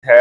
ہے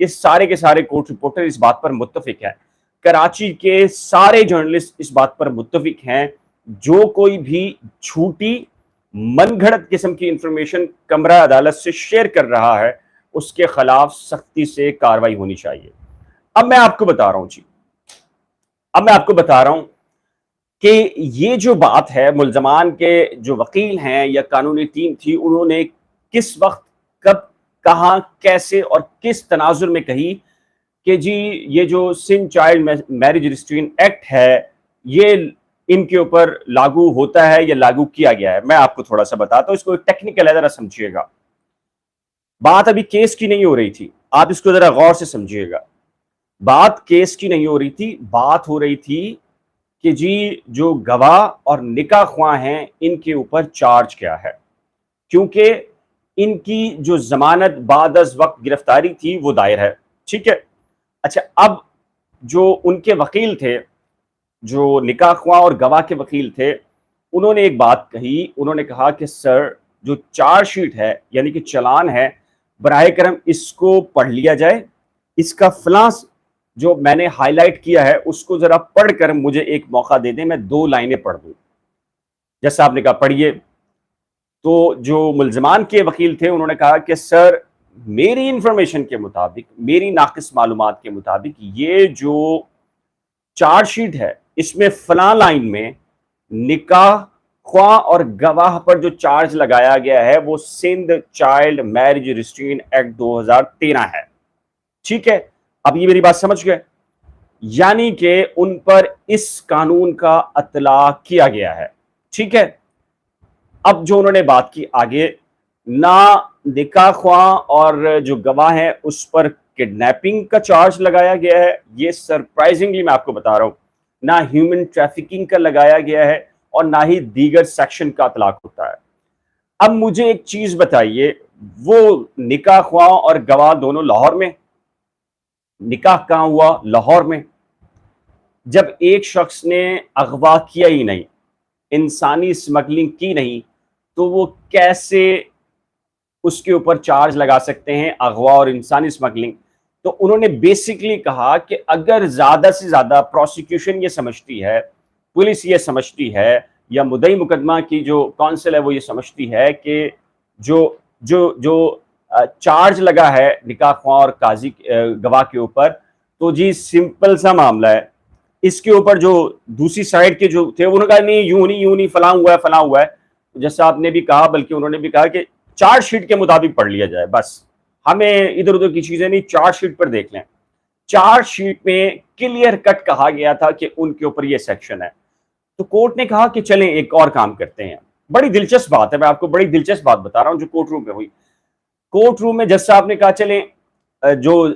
یہ سارے کے سارے کورٹ رپورٹر اس بات پر متفق ہیں، کراچی کے سارے جرنلسٹ اس بات پر متفق ہیں، جو کوئی بھی جھوٹی من گھڑت قسم کی انفارمیشن کمرہ عدالت سے شیئر کر رہا ہے اس کے خلاف سختی سے کارروائی ہونی چاہیے۔ اب میں آپ کو بتا رہا ہوں کہ یہ جو بات ہے، ملزمان کے جو وکیل ہیں یا قانونی ٹیم تھی، انہوں نے کس وقت، کب، کہاں، کیسے اور کس تناظر میں کہی کہ جی یہ جو Sindh child marriage restrain act ہے یہ ان کے اوپر لاگو ہوتا ہے یا لاگو کیا گیا ہے۔ میں آپ کو تھوڑا سا بتاتا ہوں، اس کو ٹیکنیکل ہے، ذرا سمجھیے گا۔ بات ابھی کیس کی نہیں ہو رہی تھی، آپ اس کو ذرا غور سے سمجھیے گا۔ بات کیس کی نہیں ہو رہی تھی، بات ہو رہی تھی کہ جی جو گواہ اور نکاح خواہ ہیں ان کے اوپر چارج کیا ہے، کیونکہ ان کی جو ضمانت بعد از وقت گرفتاری تھی وہ دائر ہے، ٹھیک ہے۔ اچھا، اب جو ان کے وکیل تھے، جو نکاح خواہ اور گواہ کے وکیل تھے، انہوں نے ایک بات کہی، انہوں نے کہا کہ سر جو چارج شیٹ ہے یعنی کہ چلان ہے، براہ کرم اس کو پڑھ لیا جائے، اس کا فلاں جو میں نے ہائی لائٹ کیا ہے اس کو ذرا پڑھ کر مجھے ایک موقع دے دیں، میں 2 لائنیں پڑھ دوں۔ جیسا آپ نے کہا پڑھیے، تو جو ملزمان کے وکیل تھے انہوں نے کہا کہ سر میری انفارمیشن کے مطابق، میری ناقص معلومات کے مطابق یہ جو چارج شیٹ ہے اس میں فلاں لائن میں نکاح خواہ اور گواہ پر جو چارج لگایا گیا ہے وہ Sindh child marriage restrain act 2013 ہے، ٹھیک ہے۔ اب یہ میری بات سمجھ گئے، یعنی کہ ان پر اس قانون کا اطلاق کیا گیا ہے، ٹھیک ہے۔ اب جو انہوں نے بات کی آگے، نہ نکاح خواہ اور جو گواہ ہیں اس پر کڈنیپنگ کا چارج لگایا گیا ہے، یہ سرپرائزنگلی میں آپ کو بتا رہا ہوں، نہ ہیومن ٹریفکنگ کا لگایا گیا ہے اور نہ ہی دیگر سیکشن کا اطلاق ہوتا ہے۔ اب مجھے ایک چیز بتائیے، وہ نکاح خواہ اور گواہ دونوں لاہور میں، نکاح کہاں ہوا؟ لاہور میں۔ جب ایک شخص نے اغوا کیا ہی نہیں، انسانی اسمگلنگ کی نہیں، تو وہ کیسے اس کے اوپر چارج لگا سکتے ہیں اغوا اور انسانی اسمگلنگ؟ تو انہوں نے بیسکلی کہا کہ اگر زیادہ سے زیادہ پروسیکیوشن یہ سمجھتی ہے، پولیس یہ سمجھتی ہے، یا مدعی مقدمہ کی جو کونسل ہے وہ یہ سمجھتی ہے کہ جو چارج لگا ہے نکاح خواہ اور قاضی گواہ کے اوپر، تو جی سمپل سا معاملہ ہے، اس کے اوپر جو دوسری سائیڈ کے جو تھے انہوں نے کہا نہیں یوں نہیں فلاں ہوا ہے، جیسا آپ نے بھی کہا، بلکہ انہوں نے بھی کہا کہ چارج شیٹ کے مطابق پڑھ لیا جائے، بس ہمیں ادھر ادھر کی چیزیں نہیں، چارج شیٹ پر دیکھ لیں۔ چارج شیٹ میں کلیئر کٹ کہا گیا تھا کہ ان کے اوپر یہ سیکشن ہے۔ تو کورٹ نے کہا کہ چلیں ایک اور کام کرتے ہیں، بڑی دلچسپ بات ہے، میں آپ کو بڑی دلچسپ بات بتا رہا ہوں جو کورٹ روم میں ہوئی۔ کورٹ روم میں جج صاحب نے کہا چلیں، جو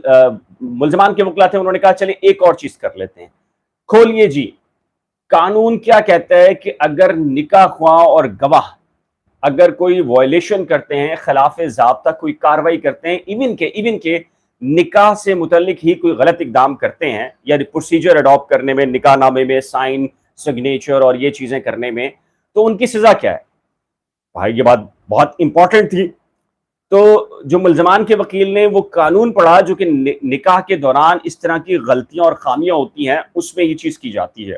ملزمان کے وکلا تھے انہوں نے کہا چلیں ایک اور چیز کر لیتے ہیں، کھولیے جی قانون کیا کہتا ہے کہ اگر نکاح خواہ اور گواہ اگر کوئی وائلیشن کرتے ہیں، خلاف ضابطہ کوئی کاروائی کرتے ہیں، ایون کہ نکاح سے متعلق ہی کوئی غلط اقدام کرتے ہیں یا پروسیجر اڈاپٹ کرنے میں، نکاح نامے میں سائن سگنیچر اور یہ چیزیں کرنے میں، تو ان کی سزا کیا ہے؟ بھائی یہ بات بہت امپورٹنٹ تھی۔ تو جو ملزمان کے وکیل نے وہ قانون پڑھا جو کہ نکاح کے دوران اس طرح کی غلطیاں اور خامیاں ہوتی ہیں اس میں یہ چیز کی جاتی ہے۔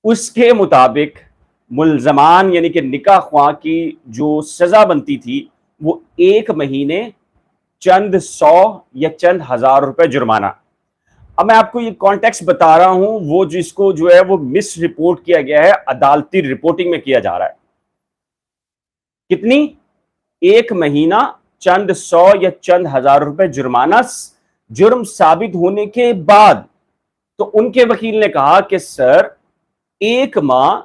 اس کے مطابق ملزمان یعنی کہ نکاح خواہ کی جو سزا بنتی تھی وہ 1 مہینے چند 100 یا چند 1000 روپے جرمانہ۔ اب میں آپ کو یہ کانٹیکس بتا رہا ہوں، وہ جس کو جو ہے وہ مس رپورٹ کیا گیا ہے، عدالتی رپورٹنگ میں کیا جا رہا ہے۔ کتنی؟ 1 مہینہ چند 100 یا چند 1000 روپے جرمانہ، جرم ثابت ہونے کے بعد۔ تو ان کے وکیل نے کہا کہ سر 1 ماہ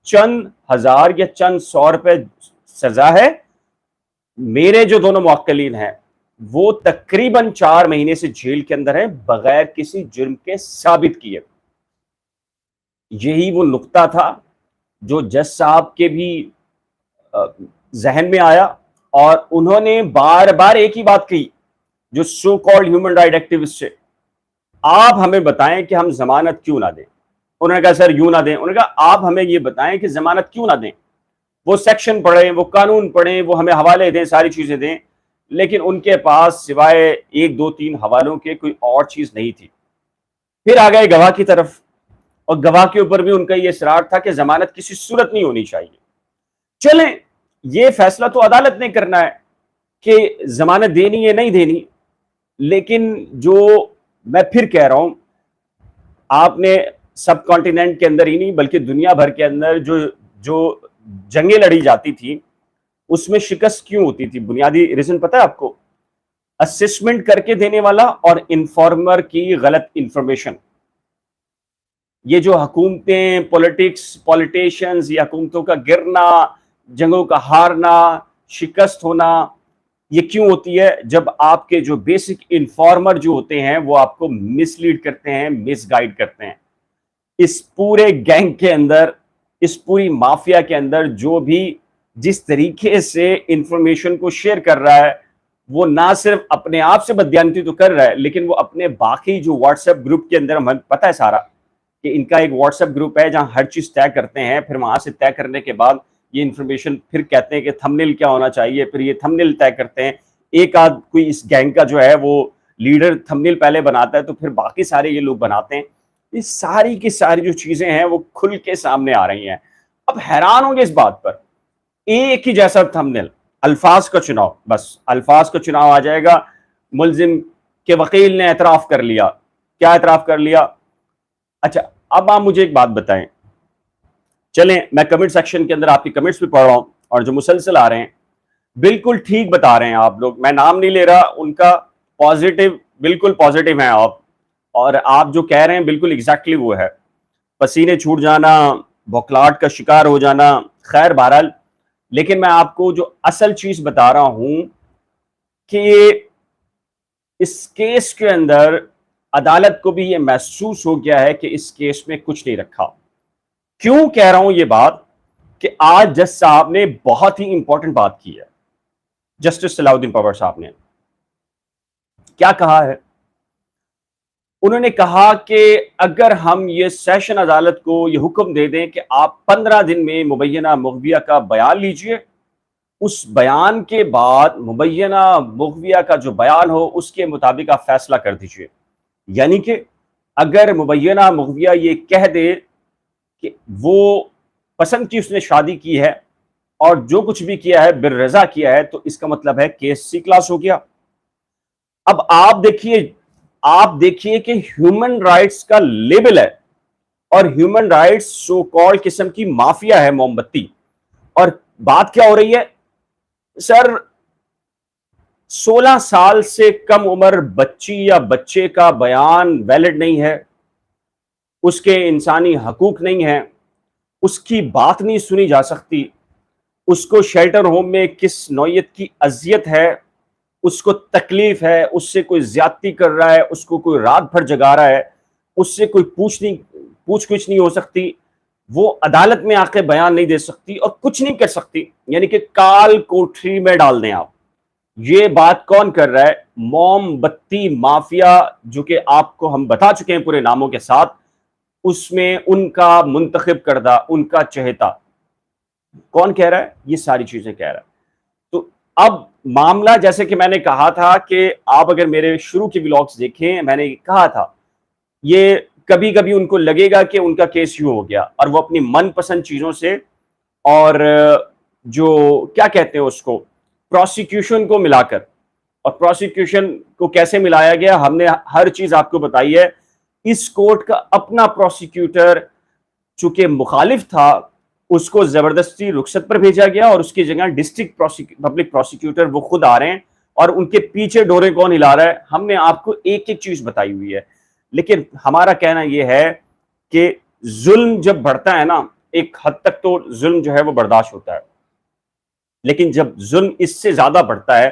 چند 1000 یا چند 100 روپے سزا ہے، میرے جو دونوں موکلین ہیں وہ تقریباً 4 مہینے سے جیل کے اندر ہیں بغیر کسی جرم کے ثابت کیے۔ یہی وہ نقطہ تھا جو جج صاحب کے بھی ذہن میں آیا، اور انہوں نے بار بار ایک ہی بات کہی جو so called human right activist سے، آپ ہمیں بتائیں کہ ہم ضمانت کیوں نہ دیں۔ انہوں نے کہا سر یوں نہ دیں، انہوں نے کہا آپ ہمیں یہ بتائیں کہ ضمانت کیوں نہ دیں، وہ سیکشن پڑھیں، وہ قانون پڑھیں، وہ ہمیں حوالے دیں، ساری چیزیں دیں، لیکن ان کے پاس سوائے ایک دو تین حوالوں کے کوئی اور چیز نہیں تھی۔ پھر آ گئے گواہ کی طرف، اور گواہ کے اوپر بھی ان کا یہ اصرار تھا کہ ضمانت کسی صورت نہیں ہونی چاہیے۔ چلیں، یہ فیصلہ تو عدالت نے کرنا ہے کہ ضمانت دینی ہے نہیں دینی، لیکن جو میں پھر کہہ رہا ہوں، آپ نے سب کانٹیننٹ کے اندر ہی نہیں بلکہ دنیا بھر کے اندر جو جنگیں لڑی جاتی تھی اس میں شکست کیوں ہوتی تھی؟ بنیادی ریزن پتہ ہے آپ کو؟ اسسمنٹ کر کے دینے والا اور انفارمر کی غلط انفارمیشن۔ یہ جو حکومتیں، پولیٹیشنز یا حکومتوں کا گرنا، جنگوں کا ہارنا، شکست ہونا، یہ کیوں ہوتی ہے؟ جب آپ کے جو بیسک انفارمر جو ہوتے ہیں وہ آپ کو مس لیڈ کرتے ہیں، مس گائیڈ کرتے ہیں۔ اس پورے گینگ کے اندر، اس پوری مافیا کے اندر جو بھی جس طریقے سے انفارمیشن کو شیئر کر رہا ہے، وہ نہ صرف اپنے آپ سے بددیانتی تو کر رہا ہے، لیکن وہ اپنے باقی جو واٹس ایپ گروپ کے اندر، ہمیں پتہ ہے سارا کہ ان کا ایک واٹس ایپ گروپ ہے جہاں ہر چیز طے کرتے ہیں، پھر وہاں سے طے کرنے کے بعد یہ انفارمیشن پھر کہتے ہیں کہ تھمبنیل کیا ہونا چاہیے، پھر یہ تھمبنیل طے کرتے ہیں۔ ایک آدھ کوئی اس گینگ کا جو ہے وہ لیڈر تھمبنیل پہلے بناتا ہے تو پھر باقی سارے یہ لوگ بناتے ہیں۔ یہ ساری کی ساری جو چیزیں ہیں وہ کھل کے سامنے آ رہی ہیں۔ اب حیران ہوں گے اس بات پر، ایک ہی جیسا تھمبنیل، الفاظ کا چناؤ، بس الفاظ کا چناؤ آ جائے گا۔ ملزم کے وکیل نے اعتراف کر لیا۔ کیا اعتراف کر لیا؟ اچھا، اب آپ مجھے ایک بات بتائیں، چلیں میں کمنٹ سیکشن کے اندر آپ کی کمنٹس بھی پڑھ رہا ہوں اور جو مسلسل آ رہے ہیں بالکل ٹھیک بتا رہے ہیں آپ لوگ، میں نام نہیں لے رہا ان کا، پازیٹیو، بالکل پازیٹیو ہیں آپ، اور آپ جو کہہ رہے ہیں بالکل ایگزیکٹلی وہ ہے۔ پسینے چھوٹ جانا، بوکھلاہٹ کا شکار ہو جانا، خیر بہرحال، لیکن میں آپ کو جو اصل چیز بتا رہا ہوں کہ اس کیس کے اندر عدالت کو بھی یہ محسوس ہو گیا ہے کہ اس کیس میں کچھ نہیں رکھا۔ کیوں کہہ رہا ہوں یہ بات؟ کہ آج جج صاحب نے بہت ہی امپورٹنٹ بات کی ہے۔ جسٹس صلاح الدین پور صاحب نے کیا کہا ہے؟ انہوں نے کہا کہ اگر ہم یہ سیشن عدالت کو یہ حکم دے دیں کہ آپ 15 دن میں مبینہ مغویہ کا بیان لیجئے، اس بیان کے بعد مبینہ مغویہ کا جو بیان ہو اس کے مطابق آپ فیصلہ کر دیجئے، یعنی کہ اگر مبینہ مغویہ یہ کہہ دے کہ وہ پسند کی اس نے شادی کی ہے اور جو کچھ بھی کیا ہے بالرضا کیا ہے، تو اس کا مطلب ہے کیس سی کلاس ہو گیا۔ اب آپ دیکھیے کہ ہیومن رائٹس کا لیبل ہے، اور ہیومن رائٹس سو کال قسم کی مافیا ہے، موم بتی، اور بات کیا ہو رہی ہے؟ سر 16 سال سے کم عمر بچی یا بچے کا بیان ویلڈ نہیں ہے، اس کے انسانی حقوق نہیں ہیں، اس کی بات نہیں سنی جا سکتی، اس کو شیلٹر ہوم میں کس نوعیت کی اذیت ہے، اس کو تکلیف ہے، اس سے کوئی زیادتی کر رہا ہے، اس کو کوئی رات بھر جگا رہا ہے، اس سے کوئی پوچھ گچھ نہیں ہو سکتی، وہ عدالت میں آ کے بیان نہیں دے سکتی اور کچھ نہیں کر سکتی، یعنی کہ کال کوٹری میں ڈال دیں آپ۔ یہ بات کون کر رہا ہے؟ موم بتی مافیا، جو کہ آپ کو ہم بتا چکے ہیں پورے ناموں کے ساتھ، اس میں ان کا منتخب کردہ، ان کا چہیتا کون کہہ رہا ہے؟ یہ ساری چیزیں کہہ رہا ہے۔ تو اب معاملہ جیسے کہ میں نے کہا تھا کہ آپ اگر میرے شروع کے ولاگز دیکھیں، میں نے کہا تھا یہ کبھی کبھی ان کو لگے گا کہ ان کا کیس یوں ہو گیا، اور وہ اپنی من پسند چیزوں سے اور جو کیا کہتے ہیں اس کو پروسیکیوشن کو ملا کر، اور پروسیکیوشن کو کیسے ملایا گیا ہم نے ہر چیز آپ کو بتائی ہے۔ اس کورٹ کا اپنا پروسیکیوٹر چونکہ مخالف تھا، اس کو زبردستی رخصت پر بھیجا گیا، اور اس کی جگہ ڈسٹرکٹ پبلک پروسیکیوٹر وہ خود آ رہے ہیں، اور ان کے پیچھے ڈورے کون ہلا رہا ہے؟ ہم نے آپ کو ایک ایک چیز بتائی ہوئی ہے۔ لیکن ہمارا کہنا یہ ہے کہ ظلم جب بڑھتا ہے نا، ایک حد تک تو ظلم جو ہے وہ برداشت ہوتا ہے، لیکن جب ظلم اس سے زیادہ بڑھتا ہے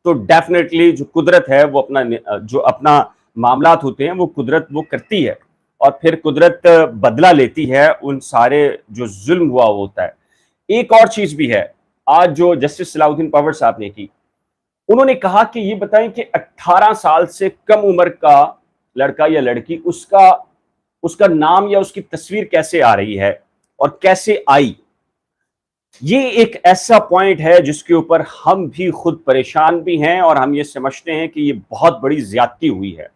تو ڈیفینیٹلی جو قدرت ہے وہ اپنا معاملات ہوتے ہیں وہ قدرت وہ کرتی ہے، اور پھر قدرت بدلہ لیتی ہے ان سارے جو ظلم ہوا ہوتا ہے۔ ایک اور چیز بھی ہے آج جو جسٹس صلاح الدین پور صاحب نے کی، انہوں نے کہا کہ یہ بتائیں کہ 18 سال سے کم عمر کا لڑکا یا لڑکی، اس کا نام یا اس کی تصویر کیسے آ رہی ہے اور کیسے آئی؟ یہ ایک ایسا پوائنٹ ہے جس کے اوپر ہم بھی خود پریشان بھی ہیں اور ہم یہ سمجھتے ہیں کہ یہ بہت بڑی زیادتی ہوئی ہے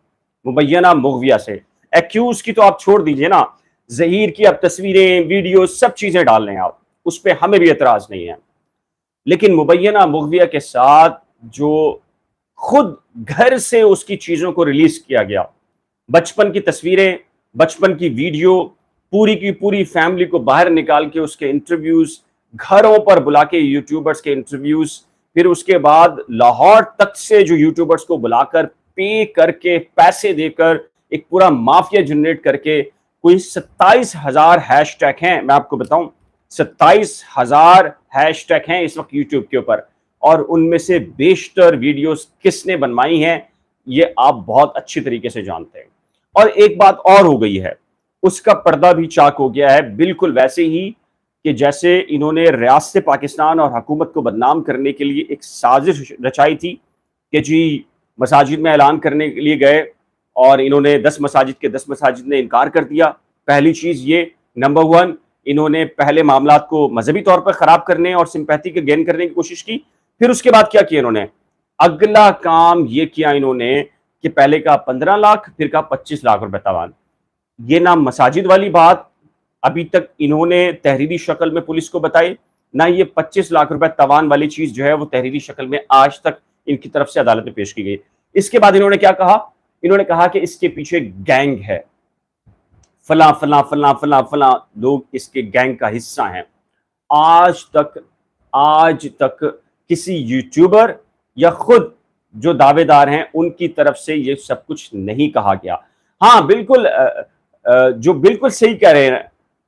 مبینہ مغویہ سے. ایکیوز کی تو آپ چھوڑ دیجئے نا، ظہیر کی اب تصویریں، ویڈیو، سب چیزیں ڈال لیں آپ، اس پہ ہمیں بھی اعتراض نہیں ہے. لیکن مبینہ مغویہ کے ساتھ جو خود گھر سے اس کی چیزوں کو ریلیز کیا گیا، بچپن کی تصویریں، بچپن کی ویڈیو، پوری کی پوری فیملی کو باہر نکال کے اس کے انٹرویوز، گھروں پر بلا کے یوٹیوبرز کے انٹرویوز، پھر اس کے بعد لاہور تک سے جو یوٹیوبرز کو بلا کر پے کر کے پیسے دے کر ایک پورا مافیا جنریٹ کر کے کوئی 27,000 ہیش ٹیگ ہیں، میں آپ کو بتاؤں 27,000 ہیش ٹیگ ہیں اس وقت یوٹیوب کے اوپر، اور ان میں سے بیشتر ویڈیوز کس نے بنوائی ہیں یہ آپ بہت اچھی طریقے سے جانتے ہیں. اور ایک بات اور ہو گئی ہے، اس کا پردہ بھی چاک ہو گیا ہے، بالکل ویسے ہی کہ جیسے انہوں نے ریاست پاکستان اور حکومت کو بدنام کرنے کے لیے ایک سازش رچائی تھی کہ جی مساجد میں اعلان کرنے کے لیے گئے اور انہوں نے 10 مساجد کے 10 مساجد نے انکار کر دیا. پہلی چیز یہ، نمبر 1، انہوں نے پہلے معاملات کو مذہبی طور پر خراب کرنے اور سمپیتھی کے گین کرنے کی کوشش کی. پھر اس کے بعد کیا کیا انہوں نے؟ اگلا کام یہ کیا انہوں نے کہ پہلے کا 15 لاکھ، پھر کا 25 لاکھ روپے تاوان. یہ نہ مساجد والی بات ابھی تک انہوں نے تحریری شکل میں پولیس کو بتائی، نہ یہ 25 لاکھ روپے تاوان والی چیز جو ہے وہ تحریری شکل میں آج تک ان کی طرف سے عدالت میں پیش کی گئی. اس کے بعد انہوں نے کیا کہا؟ انہوں نے کہا کہ اس کے پیچھے گینگ ہے، فلاں فلاں فلاں فلاں فلاں لوگ اس کے گینگ کا حصہ ہیں. آج تک کسی یوٹیوبر یا خود جو دعوے دار ہیں ان کی طرف سے یہ سب کچھ نہیں کہا گیا. ہاں بالکل جو بالکل صحیح کہہ رہے ہیں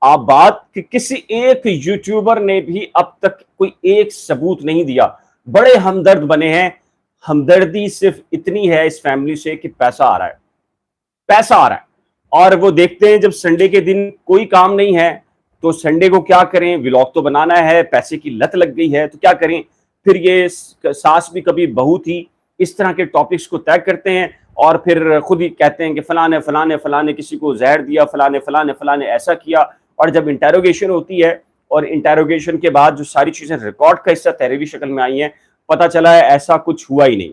آپ بات کہ کسی ایک یوٹیوبر نے بھی اب تک کوئی ایک ثبوت نہیں دیا. بڑے ہمدرد بنے ہیں، ہمدردی صرف اتنی ہے اس فیملی سے کہ پیسہ آ رہا ہے، پیسہ آ رہا ہے، اور وہ دیکھتے ہیں جب سنڈے کے دن کوئی کام نہیں ہے تو سنڈے کو کیا کریں، ولاگ تو بنانا ہے، پیسے کی لت لگ گئی ہے تو کیا کریں. پھر یہ ساس بھی کبھی بہو تھی، اس طرح کے ٹاپکس کو طے کرتے ہیں اور پھر خود ہی کہتے ہیں کہ فلاں نے فلاں نے فلاں نے کسی کو زہر دیا، فلاں نے فلاں نے فلاں نے ایسا کیا. اور جب انٹیروگیشن ہوتی ہے اور انٹیروگیشن کے بعد جو ساری چیزیں ریکارڈ کا حصہ تحریری شکل میں آئی ہیں، پتہ چلا ہے ایسا کچھ ہوا ہی نہیں.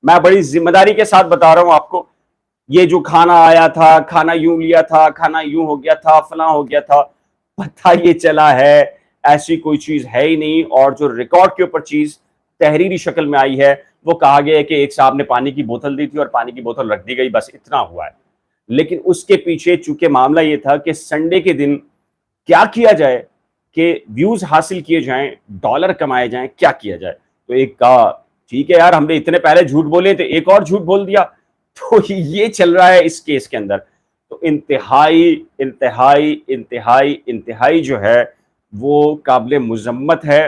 میں بڑی ذمہ داری کے ساتھ بتا رہا ہوں آپ کو، یہ جو کھانا آیا تھا، کھانا یوں لیا تھا، کھانا یوں ہو گیا تھا، فلاں ہو گیا تھا، پتہ یہ چلا ہے ایسی کوئی چیز ہے ہی نہیں. اور جو ریکارڈ کے اوپر چیز تحریری شکل میں آئی ہے وہ کہا گیا ہے کہ ایک صاحب نے پانی کی بوتل دی تھی اور پانی کی بوتل رکھ دی گئی، بس اتنا ہوا ہے. لیکن اس کے پیچھے چونکہ معاملہ یہ تھا کہ سنڈے کے دن کیا کیا جائے کہ ویوز حاصل کیے جائیں، ڈالر کمائے جائیں، کیا کیا جائے. تو ایک کہا ٹھیک ہے یار، ہم نے اتنے پہلے جھوٹ بولے تو ایک اور جھوٹ بول دیا. تو یہ چل رہا ہے اس کیس کے اندر. تو انتہائی انتہائی انتہائی انتہائی جو ہے وہ قابل مذمت ہے.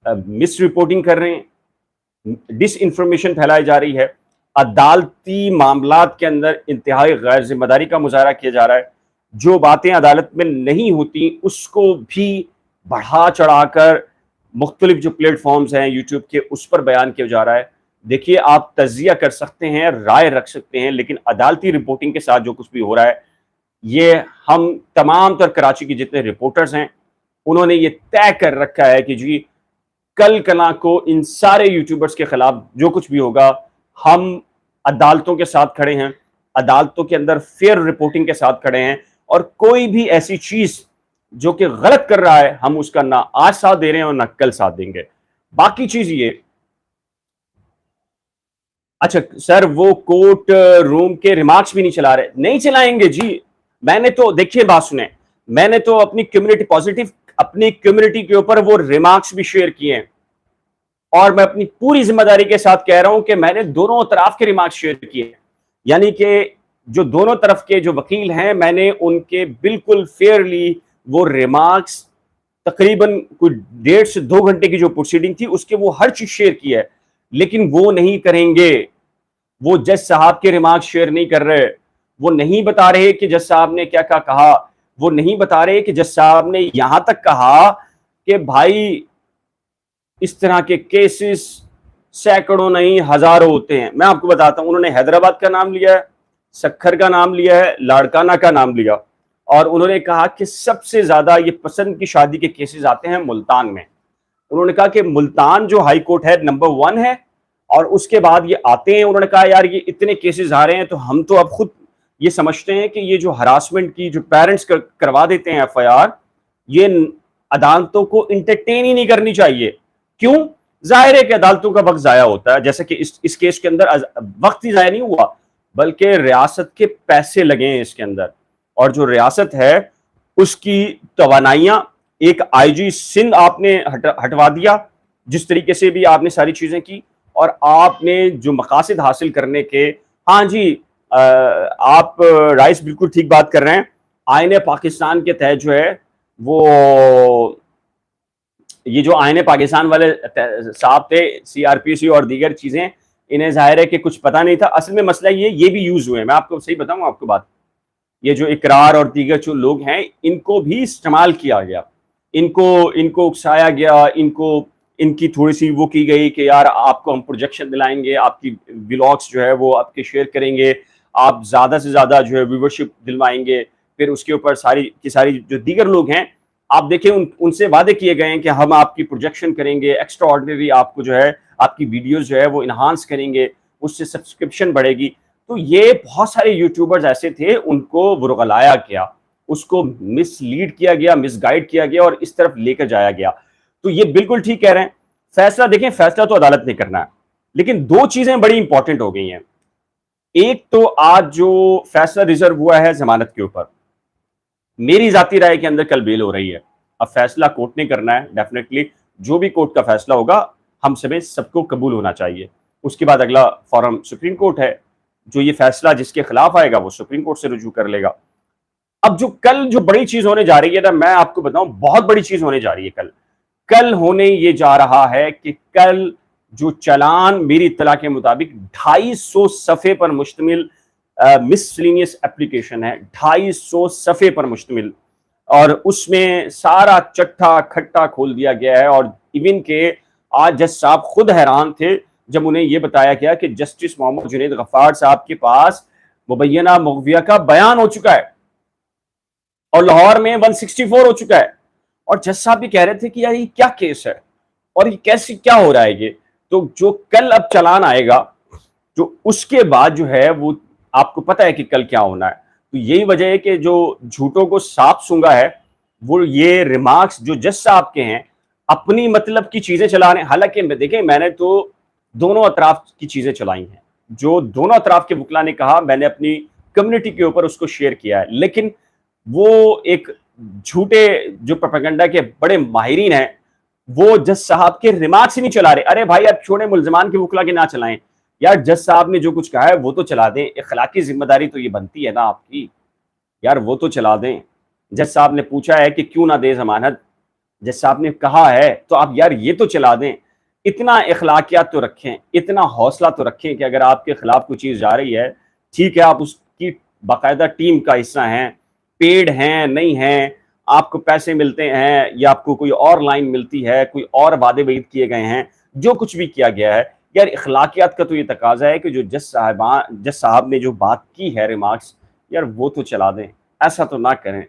مس رپورٹنگ کر رہے ہیں، ڈس انفارمیشن پھیلائی جا رہی ہے، عدالتی معاملات کے اندر انتہائی غیر ذمہ داری کا مظاہرہ کیا جا رہا ہے. جو باتیں عدالت میں نہیں ہوتی اس کو بھی بڑھا چڑھا کر مختلف جو پلیٹ فارمز ہیں یوٹیوب کے اس پر بیان کیا جا رہا ہے. دیکھیے آپ تجزیہ کر سکتے ہیں، رائے رکھ سکتے ہیں، لیکن عدالتی رپورٹنگ کے ساتھ جو کچھ بھی ہو رہا ہے یہ ہم تمام تر کراچی کے جتنے رپورٹرز ہیں انہوں نے یہ طے کر رکھا ہے کہ جی کل کنا کو ان سارے یوٹیوبرز کے خلاف جو کچھ بھی ہوگا ہم عدالتوں کے ساتھ کھڑے ہیں، عدالتوں کے اندر فیئر رپورٹنگ کے ساتھ کھڑے ہیں، اور کوئی بھی ایسی چیز جو کہ غلط کر رہا ہے ہم اس کا نہ آج ساتھ دے رہے ہیں اور نہ کل ساتھ دیں گے. باقی چیز یہ، اچھا سر وہ کورٹ روم کے ریمارکس بھی نہیں چلا رہے، نہیں چلائیں گے جی. میں نے تو دیکھیے بات سنیں، میں نے تو اپنی کمیونٹی پازیٹیو اپنی کمیونٹی کے اوپر وہ ریمارکس بھی شیئر کیے ہیں، اور میں اپنی پوری ذمہ داری کے ساتھ کہہ رہا ہوں کہ میں نے دونوں اطراف کے ریمارکس شیئر کیے ہیں. یعنی کہ جو دونوں طرف کے جو وکیل ہیں میں نے ان کے بالکل فیئرلی وہ ریمارکس تقریباً کوئی 1.5 سے 2 گھنٹے کی جو پروسیڈنگ تھی اس کے وہ ہر چیز شیئر کی ہے. لیکن وہ نہیں کریں گے، وہ جج صاحب کے ریمارکس شیئر نہیں کر رہے، وہ نہیں بتا رہے کہ جج صاحب نے کیا کہا، وہ نہیں بتا رہے کہ جج صاحب نے یہاں تک کہا کہ بھائی اس طرح کے کیسز سینکڑوں نہیں ہزاروں ہوتے ہیں. میں آپ کو بتاتا ہوں، انہوں نے حیدرآباد کا نام لیا ہے، سکھر کا نام لیا ہے، لاڑکانہ کا نام لیا، اور انہوں نے کہا کہ سب سے زیادہ یہ پسند کی شادی کے کیسز آتے ہیں ملتان میں. انہوں نے کہا کہ ملتان جو ہائی کورٹ ہے نمبر 1 ہے, اور اس کے بعد یہ آتے ہیں. انہوں نے کہا یار یہ اتنے کیسز آ رہے ہیں تو ہم تو اب خود یہ سمجھتے ہیں کہ یہ جو ہراسمنٹ کی جو پیرنٹس کروا دیتے ہیں FIR, یہ عدالتوں کو انٹرٹین ہی نہیں کرنی چاہیے. کیوں؟ ظاہر ہے کہ عدالتوں کا وقت ضائع ہوتا ہے, جیسے کہ اس کیس کے اندر وقت ہی ضائع نہیں ہوا بلکہ ریاست کے پیسے لگے ہیں اس کے اندر, اور جو ریاست ہے اس کی توانائیاں, ایک IG سندھ آپ نے ہٹوا دیا, جس طریقے سے بھی آپ نے ساری چیزیں کی, اور آپ نے جو مقاصد حاصل کرنے کے, ہاں جی آپ رائس بالکل ٹھیک بات کر رہے ہیں, آئین پاکستان کے تحت جو ہے وہ یہ جو آئین پاکستان والے صاحب تھے, CRPC اور دیگر چیزیں, انہیں ظاہر ہے کہ کچھ پتہ نہیں تھا. اصل میں مسئلہ یہ بھی یوز ہوئے, میں آپ کو صحیح بتاؤں آپ کو بات, یہ جو اقرار اور دیگر جو لوگ ہیں ان کو بھی استعمال کیا گیا, ان کو اکسایا گیا, ان کی تھوڑی سی وہ کی گئی کہ یار آپ کو ہم پروجیکشن دلائیں گے, آپ کی ولاگس جو ہے وہ آپ کے شیئر کریں گے, آپ زیادہ سے زیادہ جو ہے ویورشپ دلوائیں گے. پھر اس کے اوپر ساری جو دیگر لوگ ہیں آپ دیکھیں ان سے وعدے کیے گئے ہیں کہ ہم آپ کی پروجیکشن کریں گے, ایکسٹرا آرڈنری آپ کو جو ہے آپ کی ویڈیوز جو ہے وہ انہانس کریں گے, اس سے سبسکرپشن بڑھے گی. تو یہ بہت سارے یوٹیوبرز ایسے تھے, ان کو ورغلایا گیا, اس کو مس لیڈ کیا گیا, مس گائیڈ کیا گیا اور اس طرف لے کر جایا گیا. تو یہ بالکل ٹھیک کہہ رہے ہیں. فیصلہ دیکھیں, فیصلہ تو عدالت نے کرنا ہے, لیکن 2 چیزیں بڑی امپورٹنٹ ہو گئی ہیں. ایک تو آج جو فیصلہ ریزرو ہوا ہے ضمانت کے اوپر, میری ذاتی رائے کے اندر کل بیل ہو رہی ہے. اب فیصلہ کورٹ نے کرنا ہے, ڈیفینیٹلی جو بھی کورٹ کا فیصلہ ہوگا ہم سب کو قبول ہونا چاہیے. اس کے بعد اگلا فورم سپریم کورٹ ہے, جو یہ فیصلہ جس کے خلاف آئے گا وہ سپریم کورٹ سے رجوع کر لے گا. اب جو بڑی چیز ہونے جا رہی ہے نا, میں آپ کو بتاؤں بہت بڑی چیز ہونے جا رہی ہے. کل ہونے یہ جا رہا ہے کہ کل جو چلان میری اطلاع کے مطابق 250 صفحے پر مشتمل مسلینیس اپلیکیشن ہے, 250 صفحے پر مشتمل, اور اس میں سارا چٹھا کھٹا کھول دیا گیا ہے. اور ایون کہ آج جج صاحب خود حیران تھے جب انہیں یہ بتایا گیا کہ جسٹس محمد جنید غفار صاحب کے پاس مبینہ مغویہ کا بیان ہو چکا ہے اور لاہور میں 164 ہو چکا ہے. اور جج صاحب بھی کہہ رہے تھے کہ یار یہ کیا کیس ہے اور یہ کیسے کیا ہو رہا ہے یہ. تو جو کل اب چلان آئے گا, جو اس کے بعد جو ہے وہ آپ کو پتہ ہے کہ کل کیا ہونا ہے. تو یہی وجہ ہے کہ جو جھوٹوں کو صاف سونگا ہے وہ یہ ریمارکس جو جج صاحب کے ہیں, اپنی مطلب کی چیزیں چلا رہے ہیں. حالانکہ دیکھیں میں نے تو دونوں اطراف کی چیزیں چلائی ہیں, جو دونوں اطراف کے وکلا نے کہا میں نے اپنی کمیونٹی کے اوپر اس کو شیئر کیا ہے. لیکن وہ ایک جھوٹے جو پروپیگنڈا کے بڑے ماہرین ہیں وہ جج صاحب کے ریمارکس ہی نہیں چلا رہے. ارے بھائی آپ چھوڑیں, ملزمان کے وکلا کے نہ چلائیں یار, جج صاحب نے جو کچھ کہا ہے وہ تو چلا دیں. اخلاقی ذمہ داری تو یہ بنتی ہے نا آپ کی یار, وہ تو چلا دیں. جج صاحب نے پوچھا ہے کہ کیوں نہ دے ضمانت, جج صاحب نے کہا ہے تو آپ یار یہ تو چلا دیں. اتنا اخلاقیات تو رکھیں, اتنا حوصلہ تو رکھیں کہ اگر آپ کے خلاف کوئی چیز جا رہی ہے, ٹھیک ہے آپ اس کی باقاعدہ ٹیم کا حصہ ہیں, پیڈ ہیں نہیں ہیں, آپ کو پیسے ملتے ہیں یا آپ کو کوئی اور لائن ملتی ہے, کوئی اور وعدے وعید کیے گئے ہیں, جو کچھ بھی کیا گیا ہے یار, اخلاقیات کا تو یہ تقاضا ہے کہ جو جج صاحب نے جو بات کی ہے ریمارکس, یار وہ تو چلا دیں. ایسا تو نہ کریں,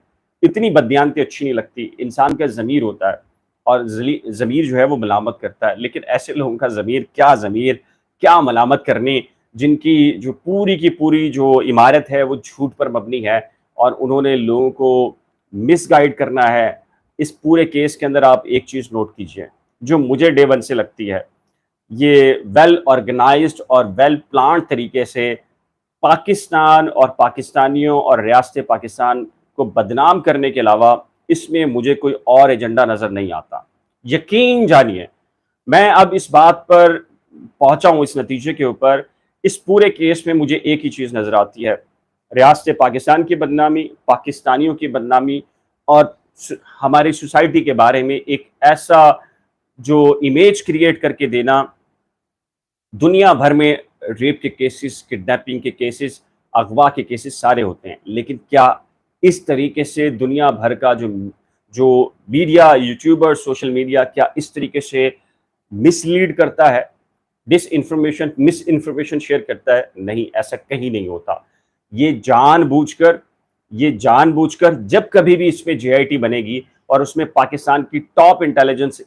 اتنی بددیانتی اچھی نہیں لگتی. انسان کا ضمیر ہوتا ہے اور ضمیر جو ہے وہ ملامت کرتا ہے, لیکن ایسے لوگوں کا ضمیر کیا ملامت کرنے, جن کی جو پوری کی پوری جو عمارت ہے وہ جھوٹ پر مبنی ہے اور انہوں نے لوگوں کو مس گائیڈ کرنا ہے. اس پورے کیس کے اندر آپ ایک چیز نوٹ کیجئے جو مجھے ڈے ون سے لگتی ہے, یہ ویل آرگنائزڈ اور ویل پلانڈ طریقے سے پاکستان اور پاکستانیوں اور ریاست پاکستان کو بدنام کرنے کے علاوہ اس میں مجھے کوئی اور ایجنڈا نظر نہیں آتا. یقین جانیے میں اب اس بات پر پہنچا ہوں, اس نتیجے کے اوپر, اس پورے کیس میں مجھے ایک ہی چیز نظر آتی ہے, ریاست پاکستان کی بدنامی, پاکستانیوں کی بدنامی, اور ہماری سوسائٹی کے بارے میں ایک ایسا جو امیج کریٹ کر کے دینا. دنیا بھر میں ریپ کے کیسز, کڈنیپنگ کے کیسز, اغوا کے کیسز سارے ہوتے ہیں, لیکن کیا اس طریقے سے دنیا بھر کا جو میڈیا, یوٹیوبر, سوشل میڈیا, کیا اس طریقے سے مس لیڈ کرتا ہے, مس انفارمیشن شیئر کرتا ہے؟ نہیں, ایسا کہیں نہیں ہوتا. یہ جان بوجھ کر یہ جان بوجھ کر جب کبھی بھی اس میں جے آئی ٹی بنے گی اور اس میں پاکستان کی ٹاپ انٹیلیجنس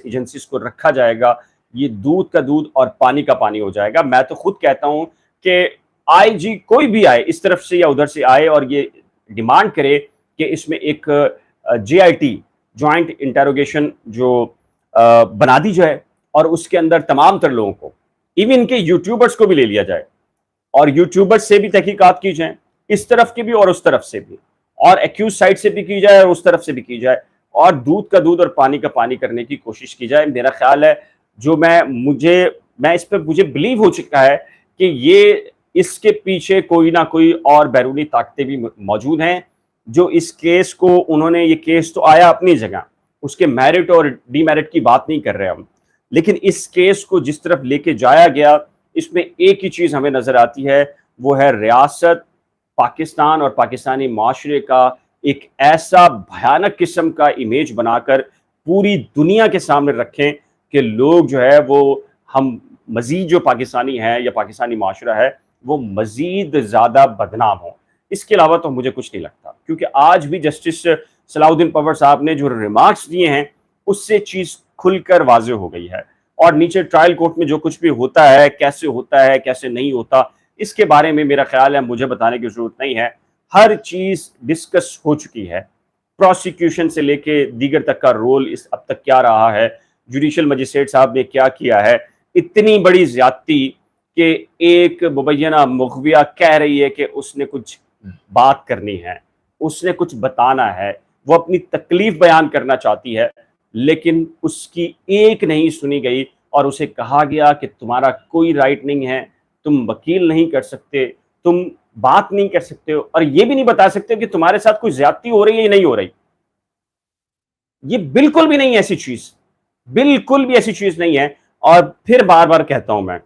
ایجنسیز کو رکھا جائے گا، یہ دودھ کا دودھ اور پانی کا پانی ہو جائے گا۔ میں تو خود کہتا ہوں کہ آئی جی کوئی بھی آئے اس طرف سے یا ادھر سے آئے اور یہ ڈیمانڈ کرے کہ اس میں ایک جے آئی ٹی جوائنٹ انٹروگیشن جو بنا دی جائے اور اس کے اندر تمام تر لوگوں کو، ایون کے یوٹیوبرز کو بھی لے لیا جائے اور یوٹیوبر سے بھی تحقیقات کی جائیں، اس طرف کی بھی اور اس طرف سے بھی، اور ایکیوز سائڈ سے بھی کی جائے اور اس طرف سے بھی کی جائے، اور دودھ کا دودھ اور پانی کا پانی کرنے کی کوشش کی جائے۔ میرا خیال ہے جو میں اس پہ مجھے بلیو ہو چکا ہے کہ یہ اس کے پیچھے کوئی نہ کوئی اور بیرونی طاقتیں بھی موجود ہیں جو اس کیس کو انہوں نے، یہ کیس تو آیا اپنی جگہ، اس کے میرٹ اور ڈی میرٹ کی بات نہیں کر رہے ہم، لیکن اس کیس کو جس طرف لے کے جایا گیا اس میں ایک ہی چیز ہمیں نظر آتی ہے، وہ ہے ریاست پاکستان اور پاکستانی معاشرے کا ایک ایسا بھیانک قسم کا امیج بنا کر پوری دنیا کے سامنے رکھیں کہ لوگ جو ہے وہ ہم مزید جو پاکستانی ہیں یا پاکستانی معاشرہ ہے وہ مزید زیادہ بدنام ہوں۔ اس کے علاوہ تو مجھے کچھ نہیں لگتا، کیونکہ آج بھی جسٹس صلاح الدین پور صاحب نے جو ریمارکس دیے ہیں اس سے چیز کھل کر واضح ہو گئی ہے، اور نیچے ٹرائل کورٹ میں جو کچھ بھی ہوتا ہے، کیسے نہیں ہوتا، اس کے بارے میں میرا خیال ہے مجھے بتانے کی ضرورت نہیں ہے، ہر چیز ڈسکس ہو چکی ہے، پروسیکیوشن سے لے کے دیگر تک کا رول اب تک کیا رہا ہے، جوڈیشل مجسٹریٹ صاحب نے کیا ہے، اتنی بڑی زیادتی کہ ایک مبینہ مغویہ کہہ رہی ہے کہ اس نے کچھ بات کرنی ہے، اس نے کچھ بتانا ہے، وہ اپنی تکلیف بیان کرنا چاہتی ہے، لیکن اس کی ایک نہیں سنی گئی اور اسے کہا گیا کہ تمہارا کوئی رائٹ نہیں ہے، تم وکیل نہیں کر سکتے، تم بات نہیں کر سکتے ہو، اور یہ بھی نہیں بتا سکتے کہ تمہارے ساتھ کوئی زیادتی ہو رہی ہے یا نہیں ہو رہی۔ یہ بالکل بھی نہیں ایسی چیز، بالکل بھی ایسی چیز نہیں ہے۔ اور پھر بار بار کہتا ہوں میں،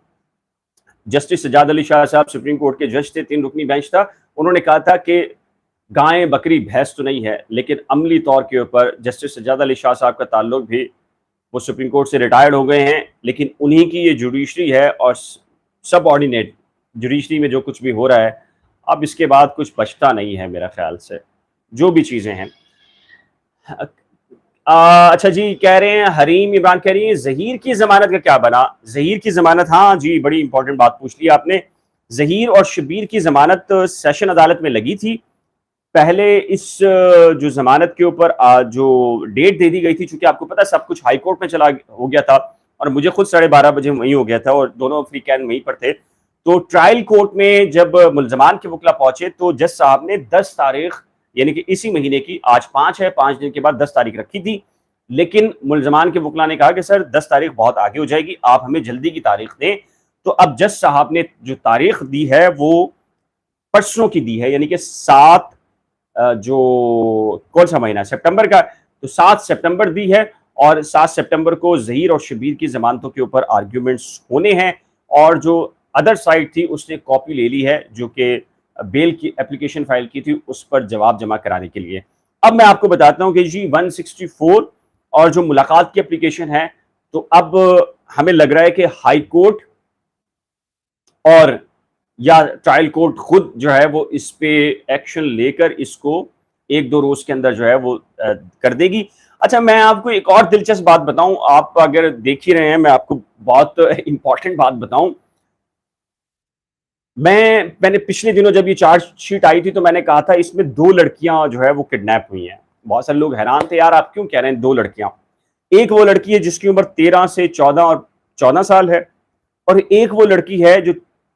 جسٹس سجاد علی شاہ صاحب سپریم کورٹ کے جج تھے، 3 رکنی بینچ تھا، انہوں نے کہا تھا کہ گائیں بکری بھینس تو نہیں ہے، لیکن عملی طور کے اوپر جسٹس سجاد علی شاہ صاحب کا تعلق بھی، وہ سپریم کورٹ سے ریٹائرڈ ہو گئے ہیں، لیکن انہی کی یہ جوڈیشری ہے اور سب آرڈینیٹ جوڈیشری میں جو کچھ بھی ہو رہا ہے، اب اس کے بعد کچھ بچتا نہیں ہے میرا خیال سے، جو بھی چیزیں ہیں۔ اچھا جی، کہہ رہے ہیں حریم عمران کہہ رہی ہیں ظہیر کی ضمانت کا کیا بنا؟ ظہیر کی ضمانت، ہاں جی بڑی امپورٹنٹ بات پوچھ لی آپ نے۔ ظہیر اور شبیر کی ضمانت سیشن عدالت میں لگی تھی، پہلے اس جو ضمانت کے اوپر جو ڈیٹ دے دی گئی تھی، چونکہ آپ کو پتا سب کچھ ہائی کورٹ میں چلا ہو گیا تھا اور مجھے خود 12:30 بجے وہیں ہو گیا تھا اور دونوں فریقین وہیں پر تھے، تو ٹرائل کورٹ میں جب ملزمان کے وکلا پہنچے تو جج صاحب نے 10 تاریخ یعنی کہ اسی مہینے کی، آج 5 ہے، 5 دن کے بعد 10 تاریخ رکھی تھی، لیکن ملزمان کے وکلا نے کہا کہ سر 10 تاریخ بہت آگے ہو جائے گی، آپ ہمیں جلدی کی تاریخ دیں۔ تو اب جج صاحب نے جو تاریخ دی ہے وہ پرسوں کی دی ہے، یعنی کہ 7 جو کون سا مہینہ سپٹمبر کا، تو 7 سپٹمبر دی ہے، اور 7 سپٹمبر کو ظہیر اور شبیر کی ضمانتوں کے اوپر آرگیومنٹس ہونے ہیں، اور جو ادر سائڈ تھی اس نے کاپی لے لی ہے جو کہ بیل کی اپلیکیشن فائل کی تھی، اس پر جواب جمع کرانے کے لیے۔ اب میں آپ کو بتاتا ہوں کہ جی 164 اور جو ملاقات کی اپلیکیشن ہے، تو اب ہمیں لگ رہا ہے کہ ہائی کورٹ اور یا ٹرائل کورٹ خود جو ہے وہ اس پہ ایکشن لے کر اس کو 1-2 روز کے اندر جو ہے وہ کر دے گی۔ اچھا میں آپ کو ایک اور دلچسپ بات بتاؤں، آپ اگر دیکھ ہی رہے ہیں، میں آپ کو بہت امپورٹنٹ بات بتاؤں، میں نے پچھلے دنوں جب یہ چارج شیٹ آئی تھی تو میں نے کہا تھا اس میں 2 لڑکیاں جو ہے وہ کڈنیپ ہوئی ہیں۔ بہت سارے لوگ حیران تھے، یار آپ کیوں کہہ رہے ہیں 2 لڑکیاں؟ ایک وہ لڑکی ہے جس کی عمر 13 سے 14 اور 14 سال ہے، اور ایک وہ لڑکی ہے جو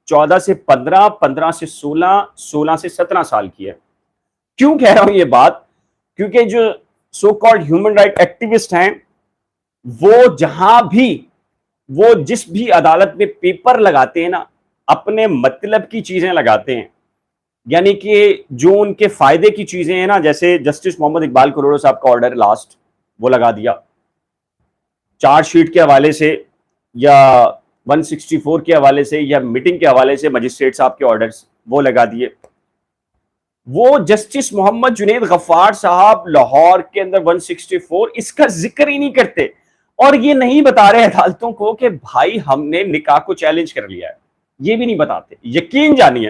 14 سے 15، 15 سے 16، 16 سے 17 سال کی ہے۔ کیوں کہہ رہا ہوں یہ بات؟ کیونکہ جو so called human right activist ہیں، وہ جہاں بھی، وہ جس بھی عدالت میں پیپر لگاتے ہیں نا، اپنے مطلب کی چیزیں لگاتے ہیں، یعنی کہ جو ان کے فائدے کی چیزیں ہیں نا، جیسے جسٹس محمد اقبال کروڑا صاحب کا آرڈر لاسٹ وہ لگا دیا چارج شیٹ کے حوالے سے، یا 164 کے حوالے سے، یا میٹنگ کے حوالے سے مجسٹریٹ صاحب کے آرڈرز وہ لگا دیے۔ وہ جسٹس محمد جنید غفار صاحب لاہور کے اندر 164 اس کا ذکر ہی نہیں کرتے، اور یہ نہیں بتا رہے عدالتوں کو کہ بھائی ہم نے نکاح کو چیلنج کر لیا ہے، یہ بھی نہیں بتاتے، یقین جانیے۔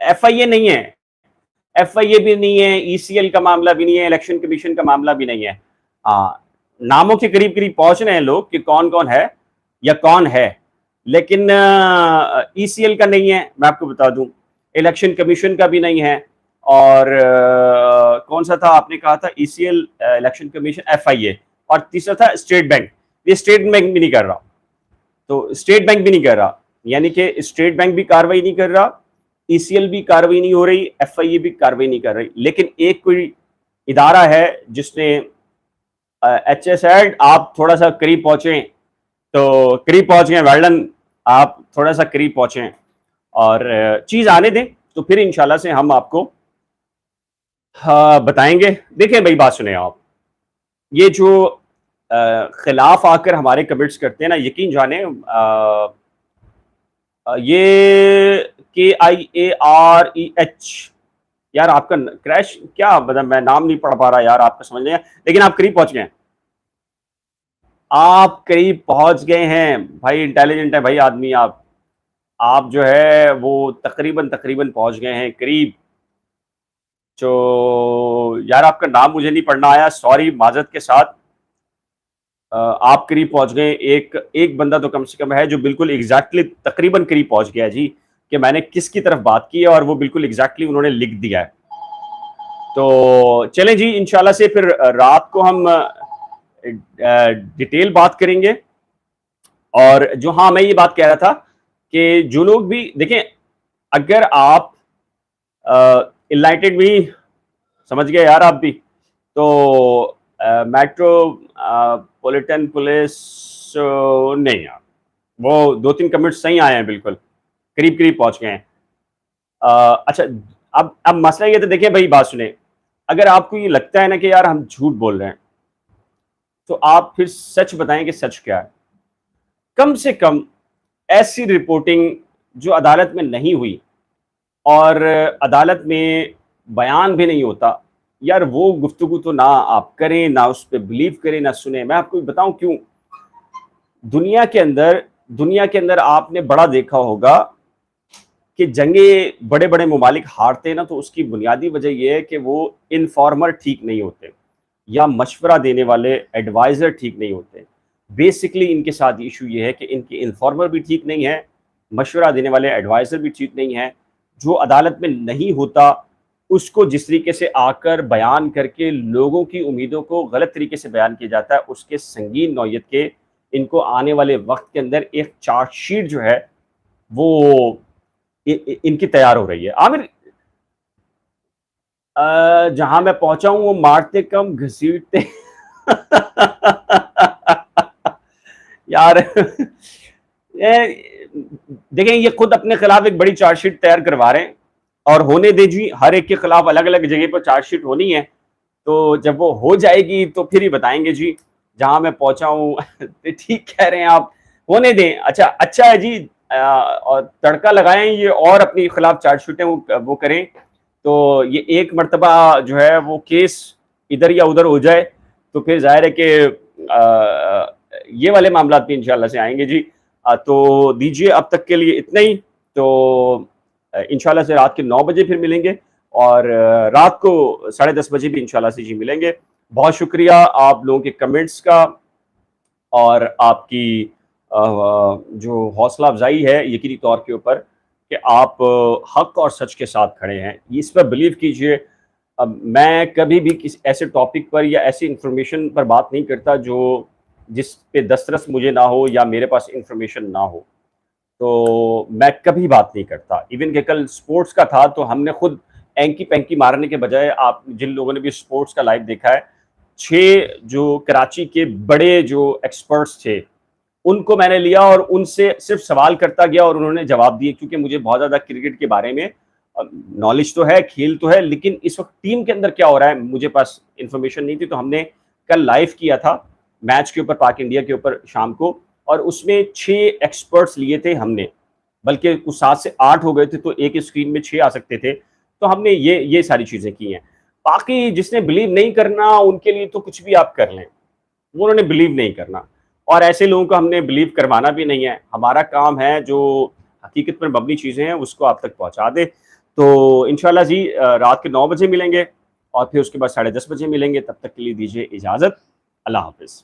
ایف آئی اے نہیں ہے، ایف آئی اے بھی نہیں ہے، ای سی ایل کا معاملہ بھی نہیں ہے، الیکشن کمیشن کا معاملہ بھی نہیں ہے. ہاں، ناموں کے قریب قریب پہنچ رہے ہیں لوگ کہ کون کون ہے یا کون ہے، لیکن ای سی ایل کا نہیں ہے، میں آپ کو بتا دوں، الیکشن کمیشن کا بھی نہیں ہے، اور کون سا تھا آپ نے کہا تھا، E C L, election commission, F I A, اور تیسرا تھا اسٹیٹ بینک. یہ اسٹیٹ بینک بھی نہیں کر رہا، تو اسٹیٹ بینک بھی نہیں کر رہا، یعنی کہ اسٹیٹ بینک بھی کاروائی نہیں کر رہا، ای سی ایل بھی کاروائی نہیں ہو رہی، ایف آئی اے بھی کاروائی نہیں کر رہی. لیکن ایک کوئی ادارہ ہے جس نے ایچ ایس ایڈ، آپ تھوڑا سا قریب پہنچیں، تو قریب پہنچ گئے، ویلڈن، آپ تھوڑا سا قریب پہنچیں اور چیز آنے دیں، تو پھر انشاءاللہ سے ہم آپ کو بتائیں گے. دیکھیں بھائی، بات سنیں آپ، یہ جو خلاف آ کر ہمارے کمنٹس کرتے ہیں نا، یقین جانیں، یہ کے آئی اے آر ای ایچ، یار آپ کا کریش کیا، مطلب میں نام نہیں پڑھ پا رہا یار آپ کا، سمجھ لیں، لیکن آپ قریب پہنچ گئے ہیں، آپ قریب پہنچ گئے ہیں بھائی، انٹیلیجنٹ ہے بھائی آدمی، آپ جو ہے وہ تقریباً پہنچ گئے ہیں قریب. جو یار آپ کا نام مجھے نہیں پڑھنا آیا، سوری، معذرت کے ساتھ. آپ قریب پہنچ گئے، ایک بندہ تو کم سے کم ہے جو بالکل ایگزیکٹلی تقریباً قریب پہنچ گیا جی، کہ میں نے کس کی طرف بات کی ہے، اور وہ بالکل ایگزیکٹلی انہوں نے لکھ دیا ہے. تو چلیں جی، انشاءاللہ سے پھر رات کو ہم ڈیٹیل بات کریں گے. اور جو، ہاں میں یہ بات کہہ رہا تھا کہ جو لوگ بھی دیکھیں، اگر آپ انلائٹڈ بھی سمجھ گئے یار آپ بھی، تو میٹرو پولیٹن پولیس نہیں یار، وہ 2-3 کمنٹ صحیح آئے ہیں، بالکل قریب پہنچ گئے ہیں. اچھا، اب مسئلہ یہ تو دیکھیں بھائی، بات سنیں، اگر آپ کو یہ لگتا ہے نا کہ یار ہم جھوٹ بول رہے ہیں، تو آپ پھر سچ بتائیں کہ سچ کیا ہے. کم سے کم ایسی رپورٹنگ جو عدالت میں نہیں ہوئی اور عدالت میں بیان بھی نہیں ہوتا، یار وہ گفتگو تو نہ آپ کریں، نہ اس پہ بلیو کریں، نہ سنیں. میں آپ کو بتاؤں کیوں. دنیا کے اندر آپ نے بڑا دیکھا ہوگا کہ جنگیں بڑے بڑے ممالک ہارتے ہیں نا، تو اس کی بنیادی وجہ یہ ہے کہ وہ انفارمر ٹھیک نہیں ہوتے، یا مشورہ دینے والے ایڈوائزر ٹھیک نہیں ہوتے. بیسکلی ان کے ساتھ ایشو یہ ہے کہ ان کے انفارمر بھی ٹھیک نہیں ہے، مشورہ دینے والے ایڈوائزر بھی ٹھیک نہیں ہے. جو عدالت میں نہیں ہوتا اس کو جس طریقے سے آ کر بیان کر کے لوگوں کی امیدوں کو غلط طریقے سے بیان کیا جاتا ہے، اس کے سنگین نوعیت کے ان کو آنے والے وقت کے اندر ایک چارج شیٹ جو ہے وہ ان کی تیار ہو رہی ہے. عامر، جہاں میں پہنچا ہوں وہ مارتے کم گھسیٹتے یار دیکھیں، یہ خود اپنے خلاف ایک بڑی چارج شیٹ تیار کروا رہے ہیں، اور ہونے دے جی، ہر ایک کے خلاف الگ الگ جگہ پر چارج شیٹ ہونی ہے. تو جب وہ ہو جائے گی تو پھر ہی بتائیں گے جی. جہاں میں پہنچا ہوں ٹھیک کہہ رہے ہیں آپ، ہونے دیں. اچھا ہے جی، اور تڑکا لگائیں یہ، اور اپنی خلاف چارج شیٹیں وہ کریں، تو یہ ایک مرتبہ جو ہے وہ کیس ادھر یا ادھر ہو جائے تو پھر ظاہر ہے کہ یہ والے معاملات بھی انشاءاللہ سے آئیں گے جی. تو دیجئے اب تک کے لیے اتنا ہی. تو انشاءاللہ سے رات کے 9 بجے پھر ملیں گے، اور رات کو 10:30 بجے بھی انشاءاللہ سے جی ملیں گے. بہت شکریہ آپ لوگوں کے کمنٹس کا، اور آپ کی جو حوصلہ افزائی ہے یقینی طور کے اوپر کہ آپ حق اور سچ کے ساتھ کھڑے ہیں، اس پر بلیو کیجئے. میں کبھی بھی کسی ایسے ٹاپک پر یا ایسی انفارمیشن پر بات نہیں کرتا جس پہ دسترس مجھے نہ ہو یا میرے پاس انفارمیشن نہ ہو، تو میں کبھی بات نہیں کرتا. ایون کہ کل سپورٹس کا تھا تو ہم نے خود اینکی پینکی مارنے کے بجائے، آپ جن لوگوں نے بھی سپورٹس کا لائیو دیکھا ہے، 6 جو کراچی کے بڑے جو ایکسپرٹس تھے ان کو میں نے لیا اور ان سے صرف سوال کرتا گیا اور انہوں نے جواب دیے، کیونکہ مجھے بہت زیادہ کرکٹ کے بارے میں نالج تو ہے، کھیل تو ہے، لیکن اس وقت ٹیم کے اندر کیا ہو رہا ہے مجھے پاس انفارمیشن نہیں تھی. تو ہم نے کل لائیو کیا تھا میچ کے اوپر، پاک انڈیا کے اوپر شام کو، اور اس میں 6 ایکسپرٹس لیے تھے ہم نے، بلکہ کچھ 7 سے 8 ہو گئے تھے تو ایک اسکرین میں 6 آ سکتے تھے. تو ہم نے یہ ساری چیزیں کی ہیں. باقی جس نے بلیو نہیں کرنا ان کے لیے تو کچھ بھی آپ کر لیں، انہوں نے بلیو نہیں کرنا، اور ایسے لوگوں کو ہم نے بلیو کروانا بھی نہیں ہے. ہمارا کام ہے جو حقیقت پر مبنی چیزیں ہیں اس کو آپ تک پہنچا دے. تو انشاءاللہ جی رات کے 9 بجے ملیں گے اور پھر اس کے بعد 10:30 بجے ملیں گے. تب تک کے لیے دیجیے اجازت. اللہ حافظ.